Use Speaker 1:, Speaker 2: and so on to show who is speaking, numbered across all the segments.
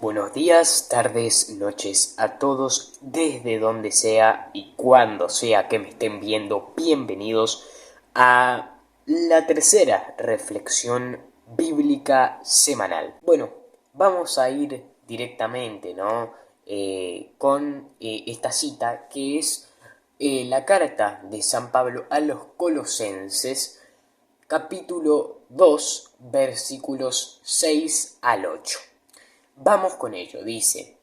Speaker 1: Buenos días, tardes, noches a todos, desde donde sea y cuando sea que me estén viendo. Bienvenidos a la tercera reflexión bíblica semanal. Bueno, vamos a ir directamente, ¿no? Con esta cita que es la carta de San Pablo a los Colosenses, capítulo 2, versículos 6 al 8. Vamos con ello, dice: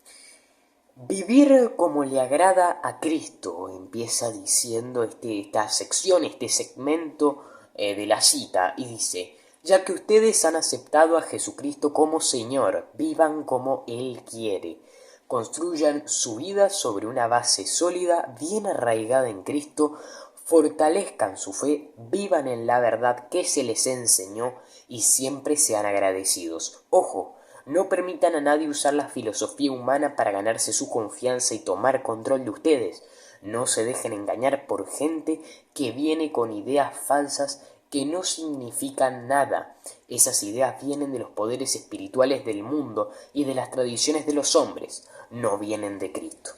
Speaker 1: vivir como le agrada a Cristo. Empieza diciendo esta sección, este segmento de la cita, y dice: ya que ustedes han aceptado a Jesucristo como Señor, vivan como Él quiere. Construyan su vida sobre una base sólida, bien arraigada en Cristo, fortalezcan su fe, vivan en la verdad que se les enseñó y siempre sean agradecidos. Ojo, no permitan a nadie usar la filosofía humana para ganarse su confianza y tomar control de ustedes. No se dejen engañar por gente que viene con ideas falsas que no significan nada. Esas ideas vienen de los poderes espirituales del mundo y de las tradiciones de los hombres, no vienen de Cristo.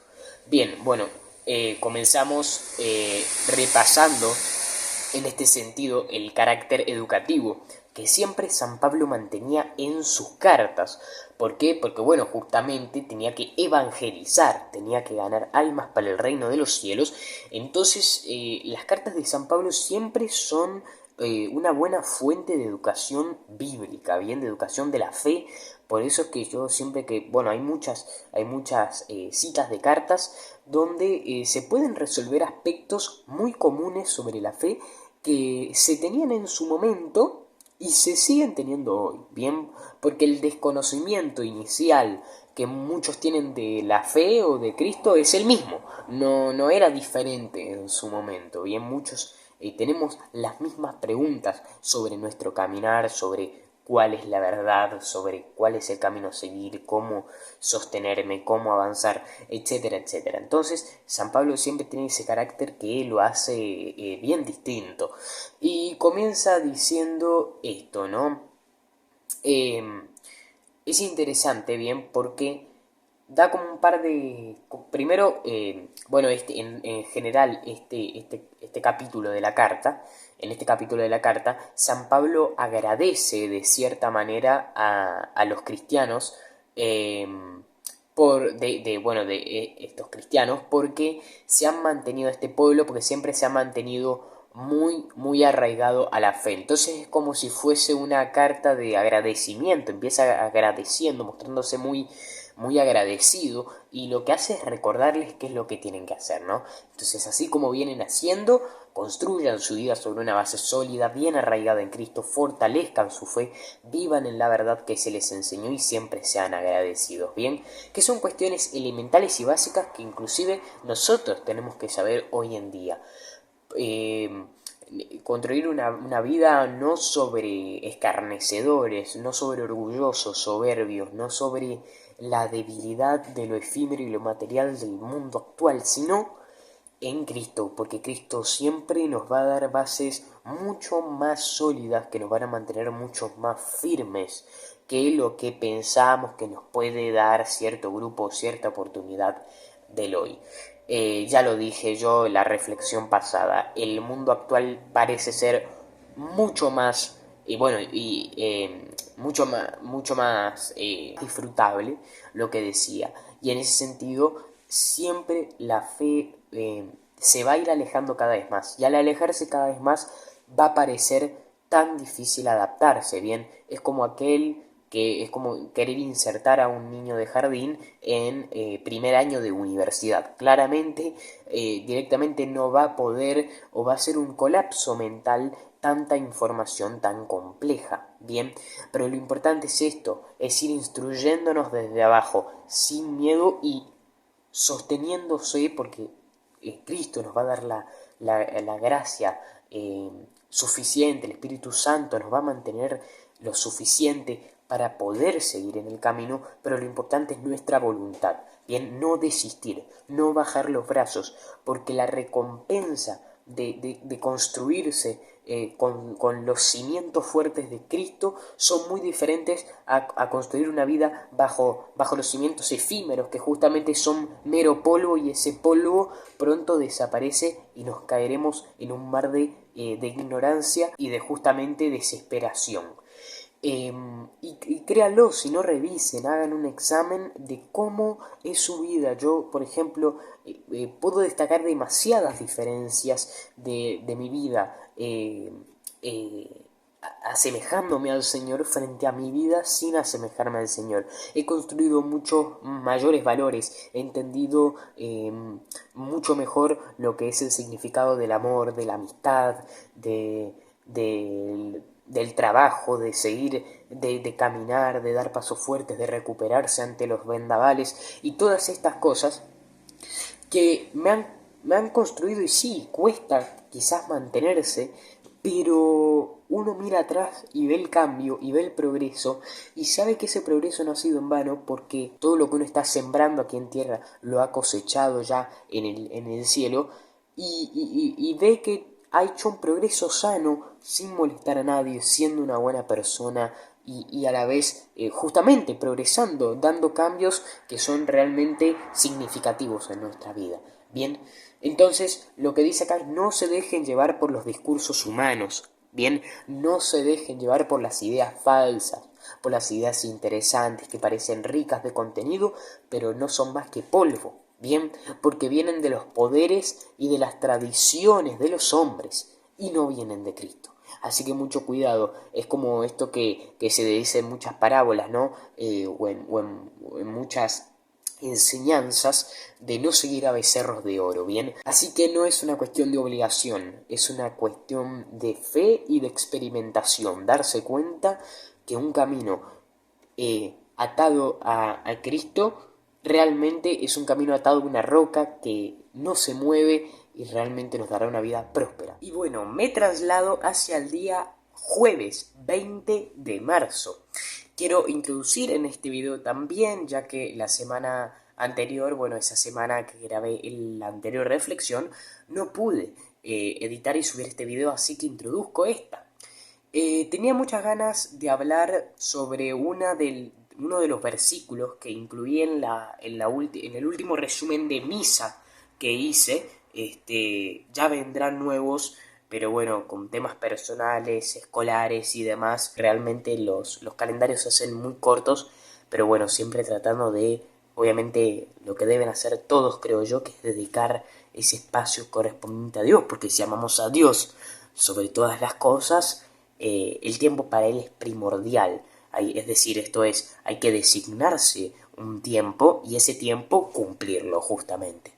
Speaker 1: Bien, bueno, comenzamos repasando en este sentido el carácter educativo que siempre San Pablo mantenía en sus cartas. ¿Por qué? Porque bueno, justamente tenía que evangelizar, tenía que ganar almas para el reino de los cielos. Entonces las cartas de San Pablo siempre son una buena fuente de educación bíblica, bien, de educación de la fe. Por eso es que yo siempre que, bueno, hay muchas citas de cartas donde se pueden resolver aspectos muy comunes sobre la fe que se tenían en su momento y se siguen teniendo hoy, bien, porque el desconocimiento inicial que muchos tienen de la fe o de Cristo es el mismo, no era diferente en su momento, bien, muchos tenemos las mismas preguntas sobre nuestro caminar, sobre cuál es la verdad, sobre cuál es el camino a seguir, cómo sostenerme, cómo avanzar, etcétera, etcétera. Entonces, San Pablo siempre tiene ese carácter que lo hace bien distinto. Y comienza diciendo esto, ¿no? Es interesante, bien, porque da como un par de... Primero, bueno, en general, este capítulo de la carta, en este capítulo de la carta, San Pablo agradece de cierta manera a los cristianos, estos cristianos, porque se han mantenido este pueblo, porque siempre se ha mantenido muy arraigado a la fe. Entonces es como si fuese una carta de agradecimiento, empieza agradeciendo, mostrándose muy agradecido, y lo que hace es recordarles qué es lo que tienen que hacer, ¿no? Entonces, así como vienen haciendo, construyan su vida sobre una base sólida, bien arraigada en Cristo, fortalezcan su fe, vivan en la verdad que se les enseñó y siempre sean agradecidos, ¿bien? Que son cuestiones elementales y básicas que inclusive nosotros tenemos que saber hoy en día. Construir una vida no sobre escarnecedores, no sobre orgullosos, soberbios, no sobre la debilidad de lo efímero y lo material del mundo actual, sino en Cristo, porque Cristo siempre nos va a dar bases mucho más sólidas, que nos van a mantener mucho más firmes que lo que pensamos que nos puede dar cierto grupo, cierta oportunidad del hoy. Ya lo dije yo en la reflexión pasada, el mundo actual parece ser mucho más mucho más disfrutable, lo que decía, y en ese sentido siempre la fe se va a ir alejando cada vez más, y al alejarse cada vez más va a parecer tan difícil adaptarse, bien, es como aquel que es como querer insertar a un niño de jardín en primer año de universidad. Claramente, directamente no va a poder, o va a ser un colapso mental, tanta información tan compleja, bien, pero lo importante es esto, es ir instruyéndonos desde abajo, sin miedo y sosteniéndose, porque Cristo nos va a dar la gracia suficiente, el Espíritu Santo nos va a mantener lo suficiente para poder seguir en el camino, pero lo importante es nuestra voluntad, bien, no desistir, no bajar los brazos, porque la recompensa de construirse con los cimientos fuertes de Cristo son muy diferentes a construir una vida bajo los cimientos efímeros, que justamente son mero polvo, y ese polvo pronto desaparece y nos caeremos en un mar de ignorancia y de justamente desesperación. Y créanlo, si no, revisen, hagan un examen de cómo es su vida. Yo, por ejemplo, puedo destacar demasiadas diferencias de mi vida, asemejándome al Señor frente a mi vida sin asemejarme al Señor. He construido muchos mayores valores, he entendido mucho mejor lo que es el significado del amor, de la amistad, del trabajo, de seguir, de caminar, de dar pasos fuertes, de recuperarse ante los vendavales y todas estas cosas que me han construido. Y sí, cuesta quizás mantenerse, pero uno mira atrás y ve el cambio y ve el progreso y sabe que ese progreso no ha sido en vano, porque todo lo que uno está sembrando aquí en tierra lo ha cosechado ya en el cielo, y ve que ha hecho un progreso sano, sin molestar a nadie, siendo una buena persona y a la vez justamente progresando, dando cambios que son realmente significativos en nuestra vida. Bien, entonces lo que dice acá es: no se dejen llevar por los discursos humanos. Bien, no se dejen llevar por las ideas falsas, por las ideas interesantes que parecen ricas de contenido, pero no son más que polvo. Bien, porque vienen de los poderes y de las tradiciones de los hombres y no vienen de Cristo. Así que mucho cuidado. Es como esto que se dice en muchas parábolas, ¿no? O en muchas enseñanzas, de no seguir a becerros de oro. Bien, así que no es una cuestión de obligación, es una cuestión de fe y de experimentación. Darse cuenta que un camino atado a Cristo realmente es un camino atado a una roca que no se mueve y realmente nos dará una vida próspera. Y bueno, me traslado hacia el día jueves 20 de marzo. Quiero introducir en este video también, ya que la semana anterior, bueno, esa semana que grabé la anterior reflexión, no pude editar y subir este video, así que introduzco esta. Tenía muchas ganas de hablar sobre uno de los versículos que incluí en el último resumen de misa que hice. Ya vendrán nuevos, pero bueno, con temas personales, escolares y demás, realmente los calendarios se hacen muy cortos, pero bueno, siempre tratando de, obviamente, lo que deben hacer todos, creo yo, que es dedicar ese espacio correspondiente a Dios, porque si amamos a Dios sobre todas las cosas, el tiempo para Él es primordial. Es decir, esto es, hay que designarse un tiempo y ese tiempo cumplirlo justamente.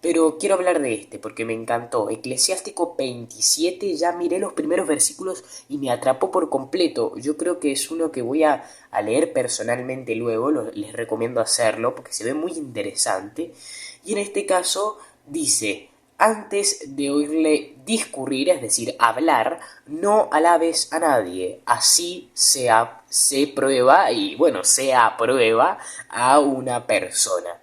Speaker 1: Pero quiero hablar de porque me encantó. Eclesiástico 27, ya miré los primeros versículos y me atrapó por completo. Yo creo que es uno que voy a leer personalmente luego, les recomiendo hacerlo porque se ve muy interesante. Y en este caso dice: antes de oírle discurrir, es decir, hablar, no alabes a nadie, así se prueba y bueno, se aprueba a una persona.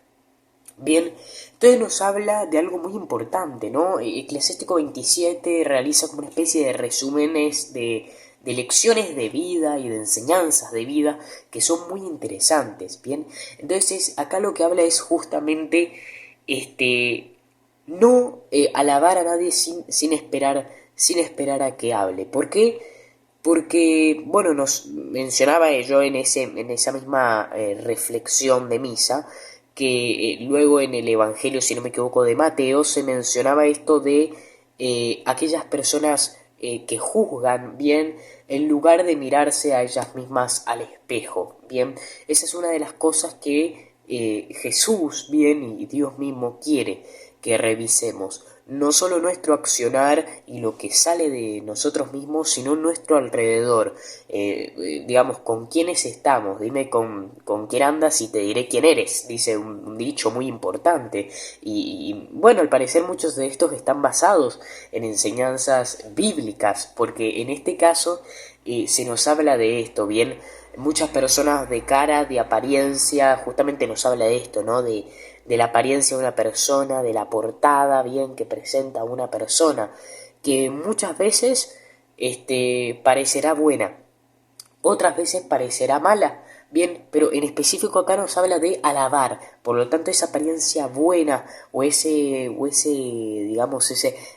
Speaker 1: Bien, entonces nos habla de algo muy importante, ¿no? Eclesiástico 27 realiza como una especie de resúmenes de lecciones de vida y de enseñanzas de vida que son muy interesantes, ¿bien? Entonces acá lo que habla es justamente no alabar a nadie sin esperar a que hable. ¿Por qué? Porque, bueno, nos mencionaba yo en esa misma reflexión de misa, que luego en el Evangelio, si no me equivoco, de Mateo, se mencionaba esto de aquellas personas que juzgan, bien, en lugar de mirarse a ellas mismas al espejo, bien. Esa es una de las cosas que Jesús, bien, y Dios mismo quiere que revisemos. No solo nuestro accionar y lo que sale de nosotros mismos, sino nuestro alrededor. Digamos, con quiénes estamos. Dime con quién andas y te diré quién eres, dice un dicho muy importante. Y bueno, al parecer muchos de estos están basados en enseñanzas bíblicas, porque en este caso se nos habla de esto, bien. Muchas personas de cara, de apariencia, justamente nos habla de esto, ¿no? De de la apariencia de una persona, de la portada, bien, que presenta a una persona, que muchas veces parecerá buena, otras veces parecerá mala, bien, pero en específico acá nos habla de alabar, por lo tanto esa apariencia buena digamos,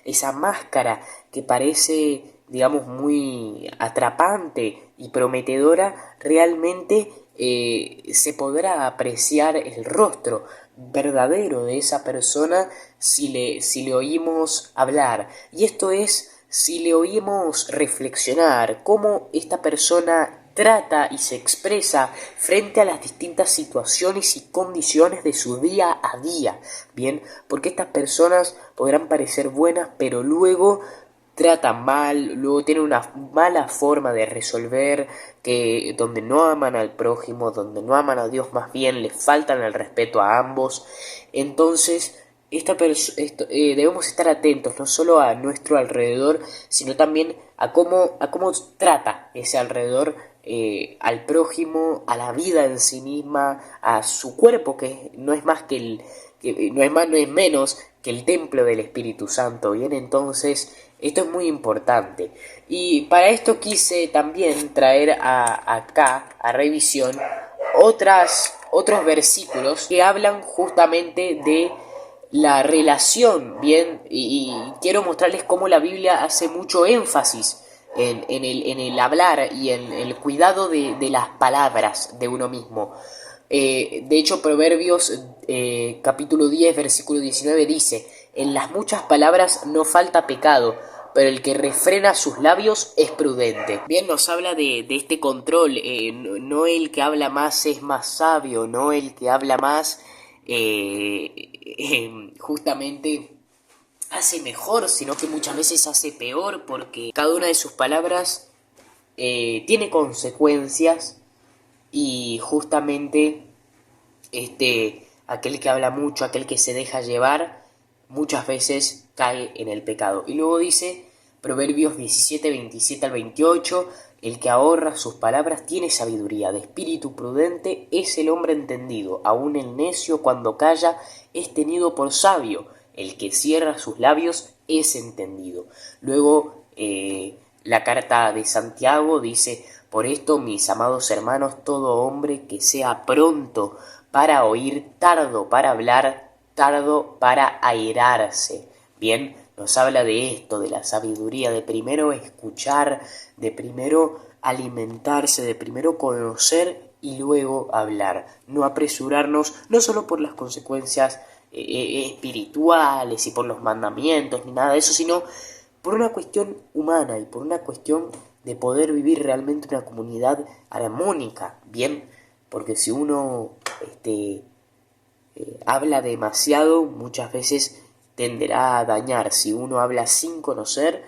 Speaker 1: esa máscara que parece, digamos, muy atrapante y prometedora, realmente se podrá apreciar el rostro verdadero de esa persona si le oímos hablar. Y esto es si le oímos reflexionar cómo esta persona trata y se expresa frente a las distintas situaciones y condiciones de su día a día, bien, porque estas personas podrán parecer buenas, pero luego tratan mal, luego tienen una mala forma de resolver, que donde no aman al prójimo, donde no aman a Dios, más bien les faltan el respeto a ambos. Entonces debemos estar atentos no solo a nuestro alrededor, sino también a cómo trata ese alrededor al prójimo, a la vida en sí misma, a su cuerpo, que no es más que no es más, no es menos que el templo del Espíritu Santo. Bien, entonces esto es muy importante. Y para esto quise también traer acá a revisión otros versículos que hablan justamente de la relación, bien, y quiero mostrarles cómo la Biblia hace mucho énfasis en el hablar y en el cuidado de las palabras de uno mismo. De hecho, Proverbios capítulo 10, versículo 19 dice: en las muchas palabras no falta pecado, pero el que refrena sus labios es prudente. Bien, nos habla de este control, no el que habla más es más sabio, no el que habla más justamente hace mejor, sino que muchas veces hace peor, porque cada una de sus palabras tiene consecuencias y justamente aquel que habla mucho, aquel que se deja llevar, muchas veces cae en el pecado. Y luego dice Proverbios 17, 27 al 28, el que ahorra sus palabras tiene sabiduría, de espíritu prudente es el hombre entendido, aun el necio cuando calla es tenido por sabio, el que cierra sus labios es entendido. Luego la carta de Santiago dice: por esto, mis amados hermanos, todo hombre que sea pronto para oír, tardo para hablar, tardo para airarse. Bien, nos habla de esto, de la sabiduría, de primero escuchar, de primero alimentarse, de primero conocer y luego hablar. No apresurarnos, no solo por las consecuencias espirituales y por los mandamientos ni nada de eso, sino por una cuestión humana y por una cuestión de poder vivir realmente una comunidad armónica, bien, porque si uno habla demasiado, muchas veces tenderá a dañar. Si uno habla sin conocer,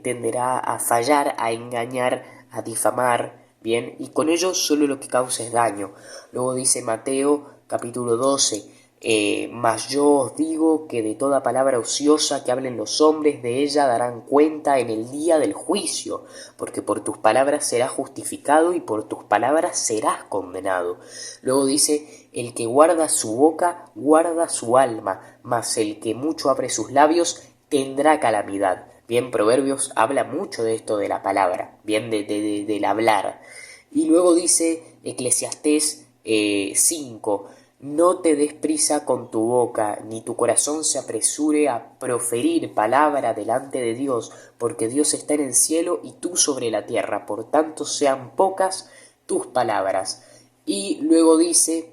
Speaker 1: tenderá a fallar, a engañar, a difamar, bien, y con ello solo lo que causa es daño. Luego dice Mateo capítulo 12, mas yo os digo que de toda palabra ociosa que hablen los hombres, de ella darán cuenta en el día del juicio, porque por tus palabras serás justificado y por tus palabras serás condenado. Luego dice: el que guarda su boca, guarda su alma, mas el que mucho abre sus labios, tendrá calamidad. Bien, Proverbios habla mucho de esto de la palabra, bien, del hablar. Y luego dice Eclesiastés 5, no te des prisa con tu boca, ni tu corazón se apresure a proferir palabra delante de Dios, porque Dios está en el cielo y tú sobre la tierra, por tanto sean pocas tus palabras. Y luego dice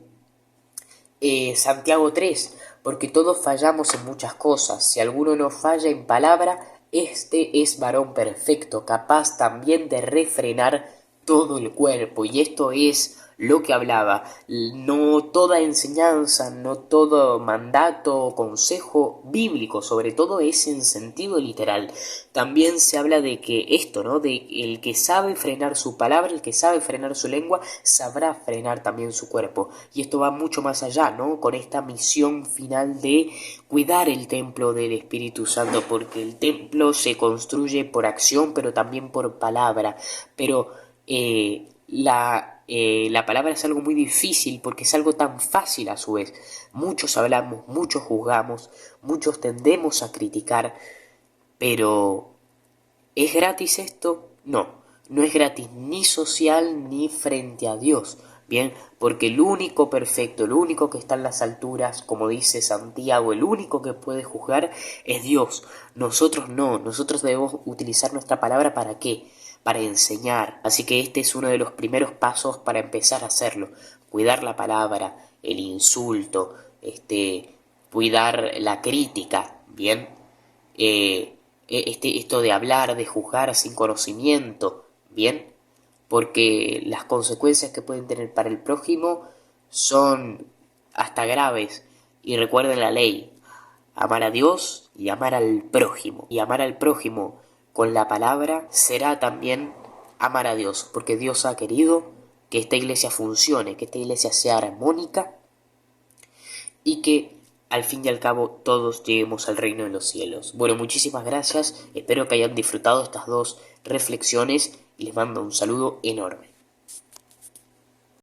Speaker 1: Santiago 3, porque todos fallamos en muchas cosas, si alguno no falla en palabra, este es varón perfecto, capaz también de refrenar todo el cuerpo. Y esto es lo que hablaba. No toda enseñanza, no todo mandato o consejo bíblico, sobre todo es en sentido literal. También se habla de que esto, ¿no? De el que sabe frenar su palabra, el que sabe frenar su lengua, sabrá frenar también su cuerpo. Y esto va mucho más allá, ¿no? Con esta misión final de cuidar el templo del Espíritu Santo, porque el templo se construye por acción, pero también por palabra. Pero la palabra es algo muy difícil porque es algo tan fácil a su vez. Muchos hablamos, muchos juzgamos, muchos tendemos a criticar, pero ¿es gratis esto? No, no es gratis ni social ni frente a Dios. Bien, porque el único perfecto, el único que está en las alturas, como dice Santiago, el único que puede juzgar es Dios. Nosotros no, nosotros debemos utilizar nuestra palabra ¿para qué? Para enseñar. Así que este es uno de los primeros pasos para empezar a hacerlo. Cuidar la palabra, el insulto, cuidar la crítica, bien. Esto de hablar, de juzgar sin conocimiento, bien, porque las consecuencias que pueden tener para el prójimo son hasta graves. Y recuerden la ley, amar a Dios y amar al prójimo. Y amar al prójimo con la palabra será también amar a Dios, porque Dios ha querido que esta iglesia funcione, que esta iglesia sea armónica y que al fin y al cabo todos lleguemos al reino de los cielos. Bueno, muchísimas gracias, espero que hayan disfrutado estas dos reflexiones y les mando un saludo enorme.